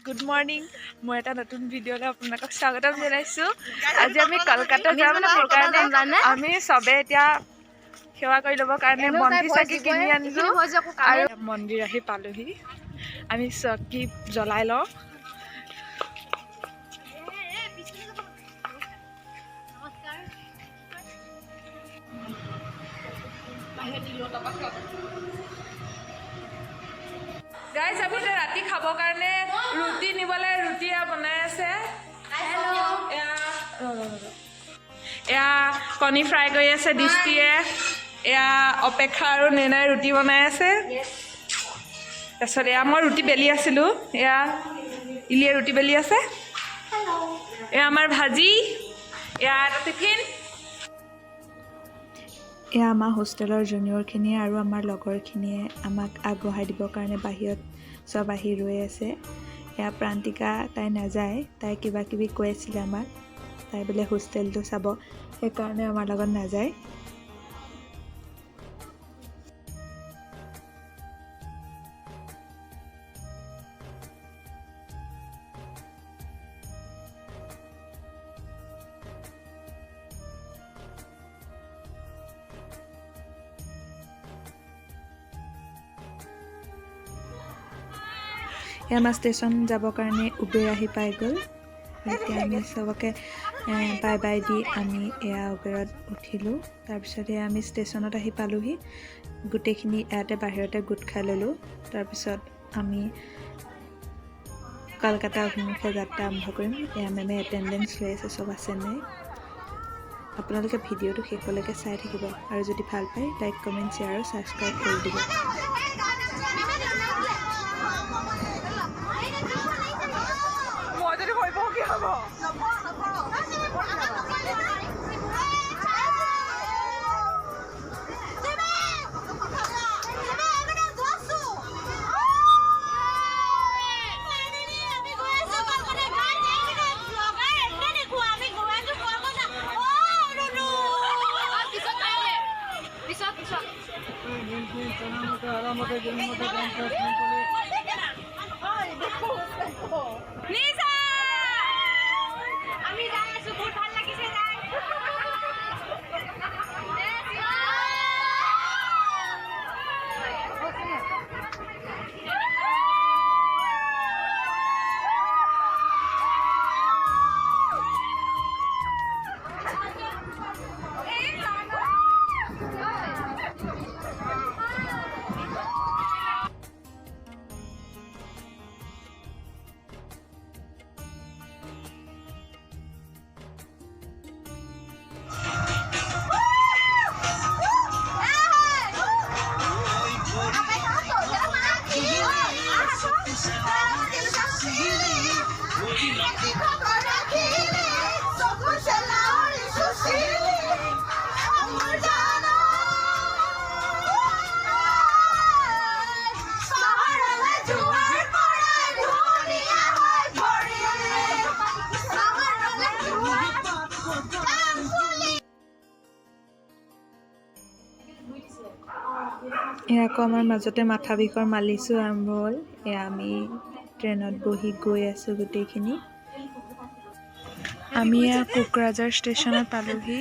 Good morning मैं এটা নতুন ভিডিওলৈ আপোনাক স্বাগতম জনাইছো। আজি আমি কলকাতা যাম কাৰণে আমি সবে এতিয়া সেৱা কৰি ল'ব কাৰণে মন্দিৰ চাকি কিনি আনিলো আৰু মন্দিৰ আহি পালোহি। আমি চাকি জ্বলাই লওঁ। गाइस अभी तो राति खाब কাৰণে ৰুটি নিবলে ৰুটি বনাই আছে। এয়া কণী ফ্ৰাই কৰি আছে দিষ্টিয়ে। এয়া অপেক্ষা আৰু নেনাই ৰুটি বনাই আছে। তাৰপিছত এয়া মই ৰুটি বেলি আছিলোঁ। এয়া ইলিয়ে ৰুটি বেলি আছে। এয়া আমাৰ ভাজি। এয়া এটা টিফিন। এয়া আমাৰ হোষ্টেলৰ জুনিয়ৰখিনিয়ে আৰু আমাৰ লগৰখিনিয়ে আমাক আগবঢ়াই দিবৰ কাৰণে বাহিৰত সব আহি ৰৈ আছে। এয়া প্ৰান্তিকা তাই নাযায়, তাই কিবা কিবি কৈ আছিলে আমাক। তাই বোলে হোষ্টেলটো চাব, সেইকাৰণে আমাৰ লগত নাযায়। এয়া আমাৰ ষ্টেচন যাবৰ কাৰণে উবেৰ আহি পাই গ'ল। এতিয়া আমি চবকে বাই বাই দি আমি এয়া উবেৰত উঠিলোঁ। তাৰপিছতে আমি ষ্টেচনত আহি পালোহি। গোটেইখিনি ইয়াতে বাহিৰতে গোট খাই ল'লোঁ। তাৰপিছত আমি কলকাতা অভিমুখে যাত্ৰা আৰম্ভ কৰিম। এয়া মেমে এটেণ্ডেঞ্চ লৈ আছে, চব আছে নাই। আপোনালোকে ভিডিঅ'টো শেষলৈকে চাই থাকিব আৰু যদি ভাল পায় লাইক কমেণ্ট শ্বেয়াৰ আৰু ছাবস্ক্ৰাইব কৰি দিব। এয়া আকৌ আমাৰ মাজতে মাথা বিষৰ মালিচো আৰম্ভ হ'ল। এয়া আমি ট্ৰেইনত বহি গৈ আছোঁ গোটেইখিনি। আমি এয়া কোকৰাঝাৰ ষ্টেচনত পালোহি।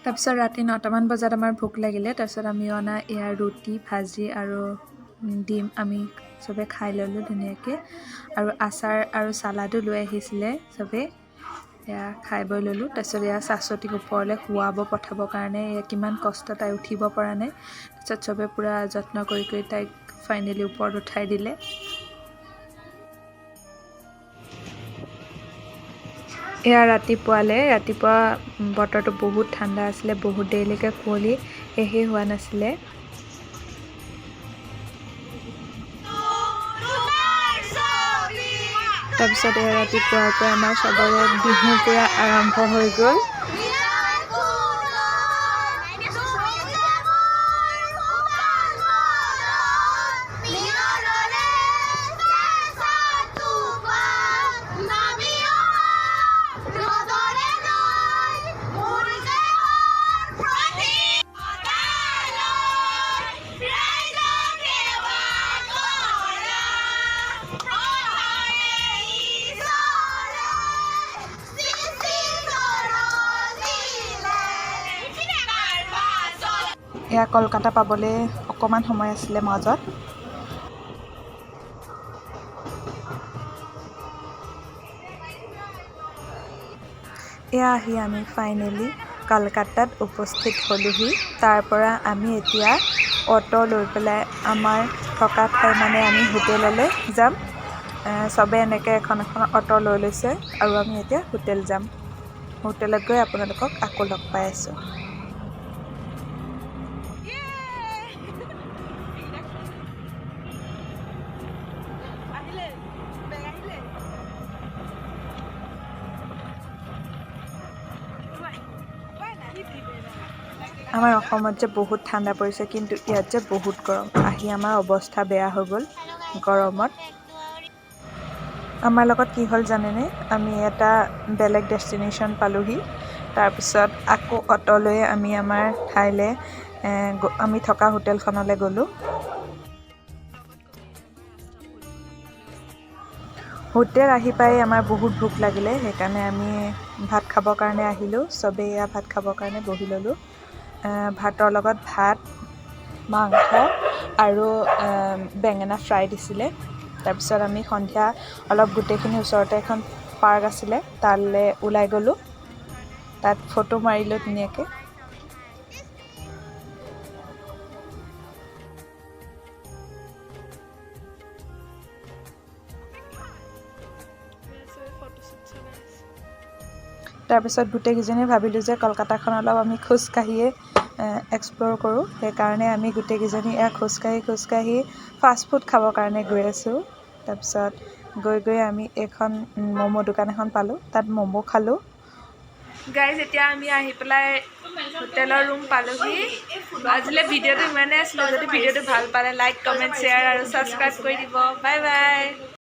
তাৰপিছত ৰাতি 9টামান বজাত আমাৰ ভোক লাগিলে। তাৰপিছত আমি অনা এয়া ৰুটি ভাজি আৰু ডিম আমি চবে খাই ল'লোঁ ধুনীয়াকৈ। আৰু আচাৰ আৰু চালাডো লৈ আহিছিলে চবে। এয়া খাই বৈ ল'লোঁ। তাৰপিছত এয়া শাশ্বতীক ওপৰলৈ শুৱাব পঠাবৰ কাৰণে এয়া কিমান কষ্ট, তাই উঠিব পৰা নাই। তাৰপিছত চবে পূৰা যত্ন কৰি তাইক ফাইনেলি ওপৰত উঠাই দিলে। এয়া ৰাতিপুৱা বতৰটো বহুত ঠাণ্ডা আছিলে, বহুত দেৰিলৈকে কুঁৱলী শেষেই হোৱা নাছিলে। তাৰপিছত এয়া ৰাতিপুৱাৰ পৰা আমাৰ চবৰে বিহু পূৰা আৰম্ভ হৈ গ'ল। এয়া কলকাতা পাবলৈ অকণমান সময় আছিলে মাজত। এয়া আহি আমি ফাইনেলি কলকাতাত উপস্থিত হ'লোহি। তাৰ পৰা আমি এতিয়া অটো লৈ পেলাই আমাৰ থকা ঠাই মানে আমি হোটেললৈ যাম। চবে এনেকৈ এখন অটো লৈ লৈছে আৰু আমি এতিয়া হোটেল যাম। হোটেলত গৈ আপোনালোকক আকৌ লগ পাই আছোঁ। আমাৰ অসমত যে বহুত ঠাণ্ডা পৰিছে, কিন্তু ইয়াত যে বহুত গৰম। আহি আমাৰ অৱস্থা বেয়া হৈ গ'ল গৰমত। আমাৰ লগত কি হ'ল জানেনে? আমি এটা বেলেগ ডেষ্টিনেশ্যন পালোহি। তাৰপিছত আকৌ অটো লৈ আমি আমাৰ ঠাইলৈ আমি থকা হোটেলখনলৈ গ'লোঁ। হোটেল আহি পাই আমাৰ বহুত ভোক লাগিলে, সেইকাৰণে আমি ভাত খাবৰ কাৰণে আহিলোঁ। চবেই এয়া ভাত খাবৰ কাৰণে বহি ল'লোঁ। ভাতৰ লগত ভাত, মাংস আৰু বেঙেনা ফ্ৰাই দিছিলে। তাৰপিছত আমি সন্ধিয়া অলপ গোটেইখিনি ওচৰতে এখন পাৰ্ক আছিলে, তালৈ ওলাই গ'লোঁ। তাত ফটো মাৰিলোঁ ধুনীয়াকৈ। তাৰপিছত গোটেইকেইজনী ভাবিলোঁ যে কলকাতাখন অলপ আমি খোজকাঢ়িয়ে এক্সপ্ল'ৰ কৰোঁ। সেইকাৰণে আমি গোটেইকেইজনী এয়া খোজকাঢ়ি ফাষ্টফুড খাবৰ কাৰণে গৈ আছোঁ। তাৰপিছত গৈ আমি এখন ম'ম' দোকান এখন পালোঁ, তাত ম'ম' খালোঁ। গাইজ, এতিয়া আমি আহি পেলাই হোটেলৰ ৰুম পালোহি। আজিলৈ ভিডিঅ'টো ইমানেই আছিলে। যদি ভিডিঅ'টো ভাল পালে লাইক, কমেণ্ট, শ্বেয়াৰ আৰু ছাবস্ক্ৰাইব কৰি দিব। Bye bye.